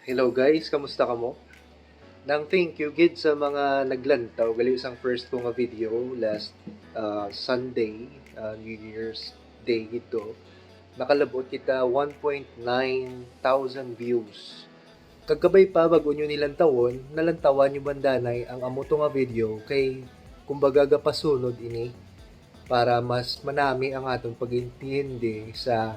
Hello guys, kamusta ka mo? Nang thank you gid sa mga naglantaw gali isang first ko nga video last Sunday, New Year's Day gito. Nakalabot kita 1.9 thousand views. Kagkabay pa bago nyo nilantawon, nalantawan nyo bandanay ang amo to nga video kay kumbaga gapasunod ini para mas manami ang aton pagintindi sa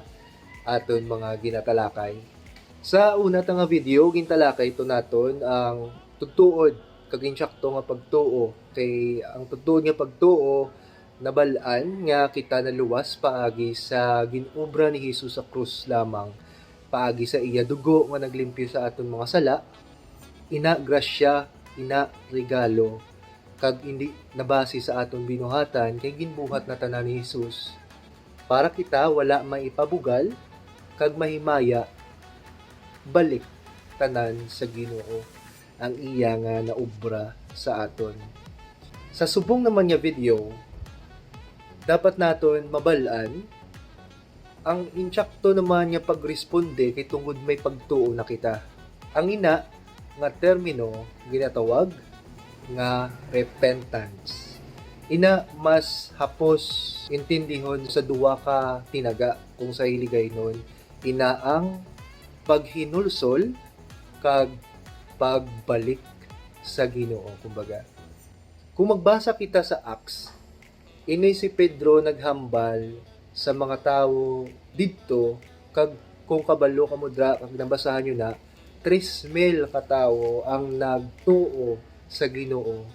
aton mga ginatalakay. Sa una ta nga video, gintalakay ito naton ang tugtuod kag insyakto nga pagtuo kay ang tugtuod nga pagtuo nabalaan nga kita naluwas paagi sa ginobra ni Hesus sa krus lamang, paagi sa iya dugo nga naglimpyo sa aton mga sala, ina grasya, ina regalo kag hindi nabase sa aton binuhatan kay ginbuhat na tanan ni Hesus para kita wala maipabugal kag mahimaya balik tanan sa Ginoo ang iya nga naobra sa aton. Sa subong naman nga video, dapat naton mabalaan ang insyakto naman nga pagresponde kay tungod may pagtuo na kita. Ang ina nga termino ginatawag nga repentance. Ina mas hapos intindihon sa duwa ka tinaga kung sa hiligay nun. Ina ang paghinulsol kag pagbalik sa Ginoo kumbaga. Kung magbasa kita sa Acts, ini si Pedro naghambal sa mga tawo didto kag kung kabalo kamo dra kag nabasahan nyo na 3,000 ka tawo ang nagtuo sa Ginoo.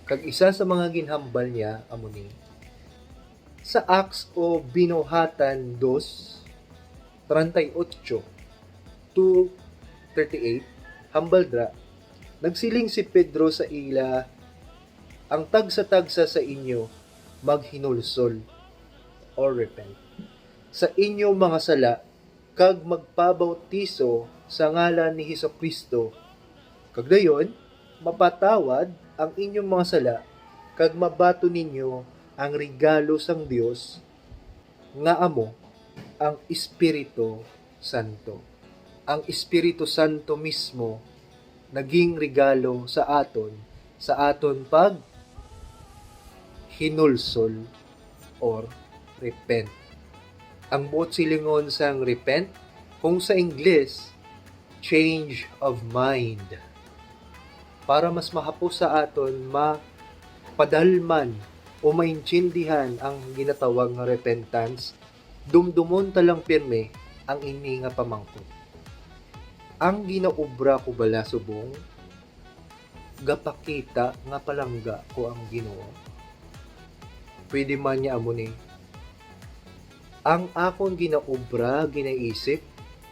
Kag isa sa mga ginhambal niya amo ni sa Acts o Binuhatan 2:38 to 38, hambal dra, nagsiling si Pedro sa ila, ang tagsa-tagsa sa inyo, maghinulsol or repent. Sa inyo mga sala, kag magpabautiso sa ngalan ni Hesukristo. Kag dayon, mapatawad ang inyong mga sala, kag mabato ninyo ang regalo sang Dios nga amo ang Espiritu Santo. Ang Espiritu Santo mismo naging regalo sa aton pag hinulsol or repent. Ang buot silingon sang repent, kung sa English, change of mind. Para mas mahapos sa aton mapadalman o maintindihan ang ginatawag nga repentance, dumdumon talang pirme ang ini nga pamangkot. Ang ginaobra ko bala subong, gapakita nga palangga ko ang Ginoo. Pwede man niya amo ni. Ang akon ginaobra, ginaisip,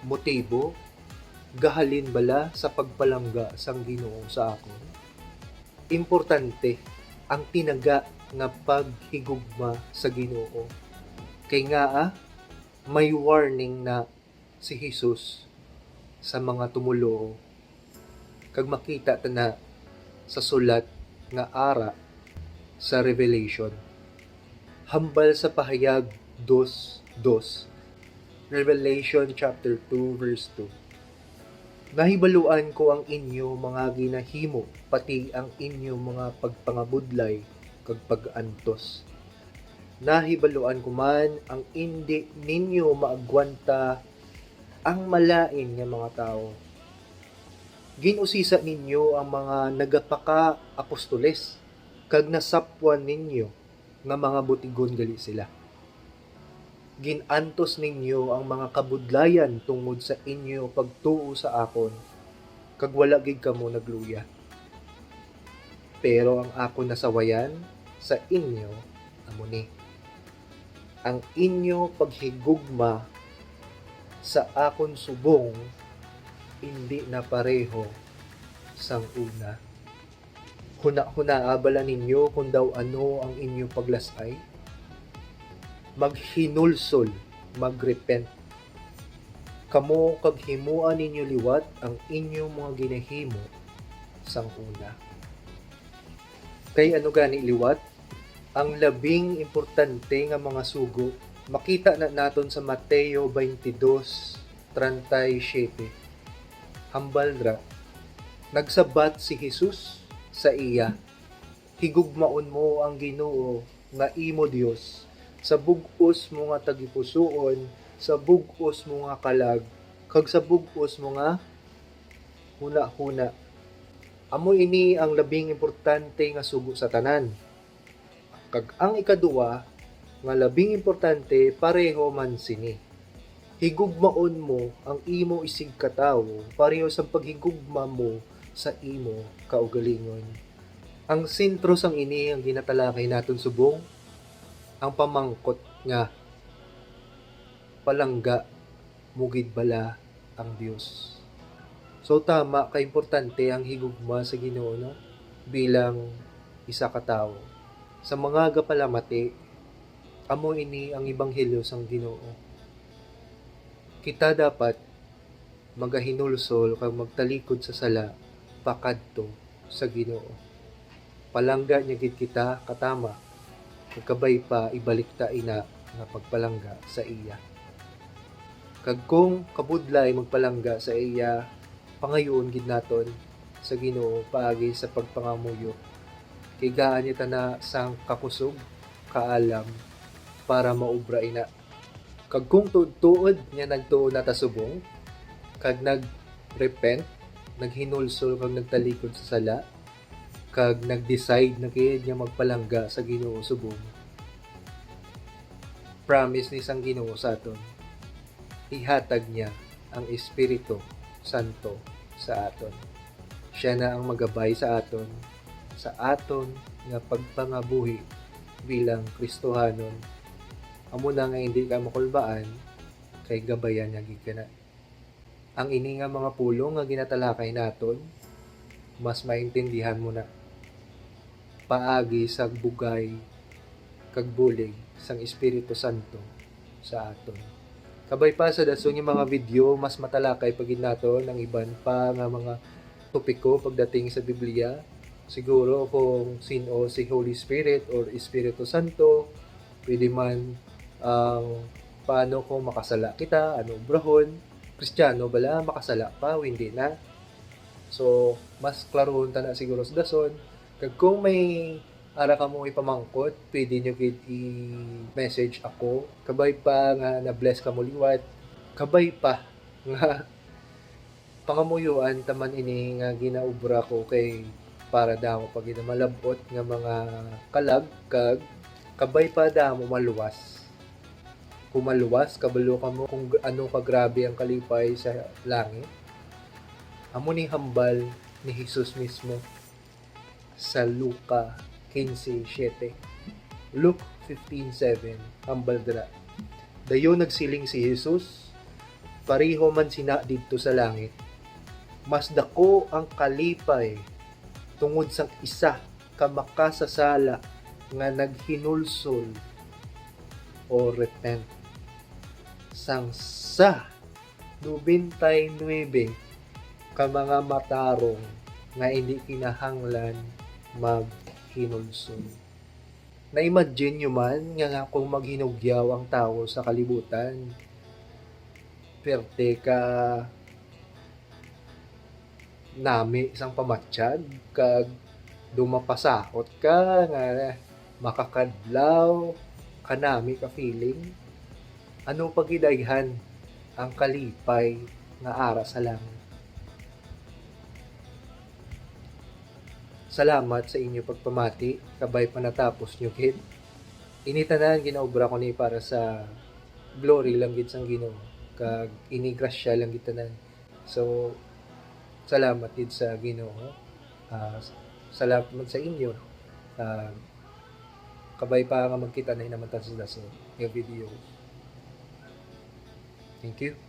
motibo, gahalin bala sa pagpalangga sang Ginoo sa akon. Importante ang tinaga nga paghigugma sa Ginoo. Kay nga may warning na si Jesus sa mga tumulo kag makita ta na sa sulat nga ara sa Revelation. Hambal sa pahayag 2:2. Revelation chapter 2 verse 2. Nahibaluan ko ang inyo mga ginahimo pati ang inyo mga pagpangabudlay kag pag-antos. Nahibaluan ko man ang indi ninyo maagwanta ang malain nga mga tao. Ginusisa ninyo ang mga nagapaka apostoles, kag nasapwan ninyo nga mga butigon gali sila. Ginantos ninyo ang mga kabudlayan tungod sa inyo pagtuo sa akon, kag wala gid kamo nagluya. Pero ang akon nasawayan sa inyo amo ni ang inyo paghigugma sa akon subong hindi na pareho sang una. Huna-huna abala ninyo kung daw ano ang inyo paglasay. Maghinulsol, magrepent. Kamo kag himuan ninyo liwat ang inyong mga ginahimo sang una. Kay ano gani liwat? Ang labing importante nga mga sugo makita na naton sa Mateo 22:37. hambal ra. Nagsabat si Jesus sa iya, higugmaon mo ang Ginoo nga imo Dios sa bug-os mo nga tagipusoon, sa bug-os mo nga kalag, kag sa bug-os mo nga huna-huna. Amo ini ang labing importante nga sugo sa tanan. Kag ang ikaduwa nga labing importante pareho man sini. Higugmaon mo ang imo isig katawo pareho sa paghigugma mo sa imo kaugalingon. Ang sentro sang ini ang ginatalakay naton subong, ang pamangkot nga palangga mugid bala ang Dios. So tama ka importante ang higugma sa Ginoo no? Bilang isa ka tawo. Sa mga gapalamati, amo ini ang ebanghelyo sang Ginoo. Kita dapat magahinulsol kag magtalikod sa sala pakadto sa Ginoo. Palangga niya gid kita katama, kabay pa ibalik ta ina nga pagpalangga sa iya. Kag kung kabudlay magpalangga sa iya, pangayoon gid naton sa Ginoo paagi sa pagpangamuyo. Kay gaan niya na sang kakusog, kaalam para maubra ina. Kag kung tuod niya nagtuon na tasubong, kag nag-repent, naghinulsol kag nagtalikod sa sala, kag nag-decide na kaya niya magpalangga sa Ginoo subong. Promise ni sang Ginoo sa aton, ihatag niya ang Espiritu Santo sa aton. Siya na ang magabay sa aton nga pagpangabuhi bilang Kristohanon. Amo na nga hindi ka makulbaan, kay gabayan niya gid kana. Ang ini nga mga pulong nga ginatalakay naton, mas maintindihan mo na paagi sa bugay kag bulig sang Espiritu Santo sa aton. Kabay pa sa dason yung mga video, mas matalakay pagid naton ang iban pa nga mga topiko pagdating sa Biblia. Siguro kung sino si Holy Spirit or Espiritu Santo, pwede man ang paano kung makasala kita, ano obrahon, Kristiyano bala makasala pa o hindi na. So mas klarohon ta na siguro sa dason. Kag kung may ara ka mo ipamangkot, pwede nyo gid i-message ako. Kabay pa nga na-bless ka mo liwat. Kabay pa nga pangamuyuan taman ini nga ginaubra ko kay para damo pag malabot nga mga kalag kag kabay pa damo maluwas. Kung maluwas, kabalo ka mo kung ano kagrabe ang kalipay sa langit. Amo ni hambal ni Jesus mismo sa Luka 15:7. Luke 15:7, hambal dira. Dayo nagsiling si Jesus, pareho man sina didto sa langit. Mas dako ang kalipay tungod sang isa ka makasasala nga naghinulsol o repent. Sang sa 99 ka mga matarong nga hindi kinahanglan maghinulsol. Na-imagine nyo man nga kung maghinugyaw ang tao sa kalibutan, perte ka nami isang pamatsyag, kag dumapasakot ka nga makakadlaw kanami ka feeling. Ano pagidayhan ang kalipay nga ara sa langit. Salamat sa inyo pagpamati, kabay pa natapos nyo gid. Initanan ginaobra ko ni para sa glory lang gid sang Ginoo, kag inigrasya lang gid tanan. So salamat gid sa Ginoo. Salamat sa inyo. Kabay pa nga magkita na naman ta sa dason yung video. Thank you.